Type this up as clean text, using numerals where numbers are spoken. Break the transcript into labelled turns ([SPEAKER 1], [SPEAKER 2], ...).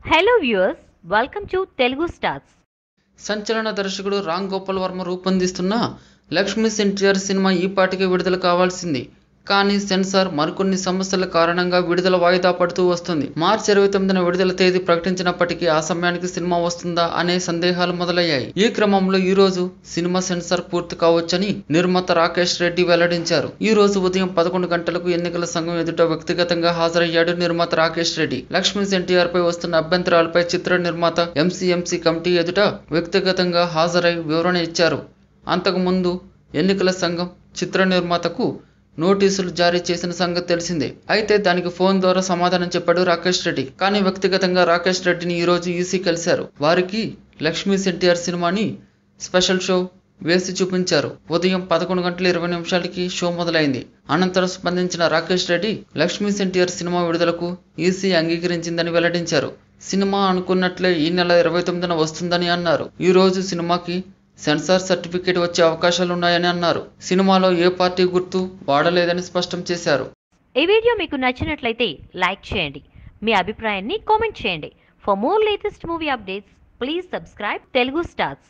[SPEAKER 1] Hello viewers, welcome to Telugu Stars.
[SPEAKER 2] సంచలన దర్శకుడు Ram Gopal Varma రూపొందిస్తున్న Lakshmi NTR cinema ఈ పాటికే విడుదల కావాల్సింది. కానీ సెన్సార్ మరికొన్ని సమస్యల కారణంగా విడుదల వాయిదా పడుతూ వస్తుంది. మార్చి 29న విడుదల తేదీ ప్రకటించినప్పటికీ ఆ సమయానికి సినిమా వస్తుందా అనే సందేహాలు మొదలయ్యాయి. ఈ క్రమంలో ఈ రోజు సినిమా సెన్సార్ పూర్తి కావచ్చని నిర్మాత రాకేష్ రెడ్డి వెల్లడించారు. ఈ రోజు ఉదయం 11 గంటలకు ఎన్నికల సంఘం ఎదుట వ్యక్తిగతంగా హాజరయ్యాడు నిర్మాత రాకేష్ రెడ్డి. లక్ష్మీ ఎన్టీఆర్ పై వస్తున్న అభ్యంతరాలపై చిత్ర నిర్మాత ఎంసీఎంసీ కమిటీ ఎదుట వ్యక్తిగతంగా హాజరై వివరణ ఇచ్చారు. అంతకుముందు ఎన్నికల సంఘం చిత్ర నిర్మాతకు నోటీసులు జారీ చేసిన సంగతి తెలిసిందే. అయితే దానికి ఫోన్ ద్వారా సమాధానం చెప్పాడు రాకేష్ రెడ్డి. కానీ వ్యక్తిగతంగా రాకేష్ రెడ్డిని ఈ రోజు ఈసీ కలిశారు. వారికి లక్ష్మీ ఎన్టీఆర్ సినిమాని స్పెషల్ షో వేసి చూపించారు. ఉదయం 11:20 షో మొదలైంది. అనంతరం స్పందించిన రాకేష్ రెడ్డి లక్ష్మీ ఎన్టీఆర్ సినిమా విడుదలకు ఈసీ అంగీకరించిందని వెల్లడించారు. సినిమా అనుకున్నట్లే ఈ నెల 29న వస్తుందని అన్నారు. ఈ రోజు సినిమాకి సెన్సార్ సర్టిఫికేట్ వచ్చే అవకాశాలున్నాయని అన్నారు. సినిమాలో ఏ పార్టీ గుర్తు వాడలేదని స్పష్టం చేశారు.
[SPEAKER 1] ఈ వీడియో మీకు నచ్చినట్లయితే లైక్ చేయండి. మీ అభిప్రాయాన్ని కామెంట్ చేయండి. For more latest movie updates please subscribe Telugu stars.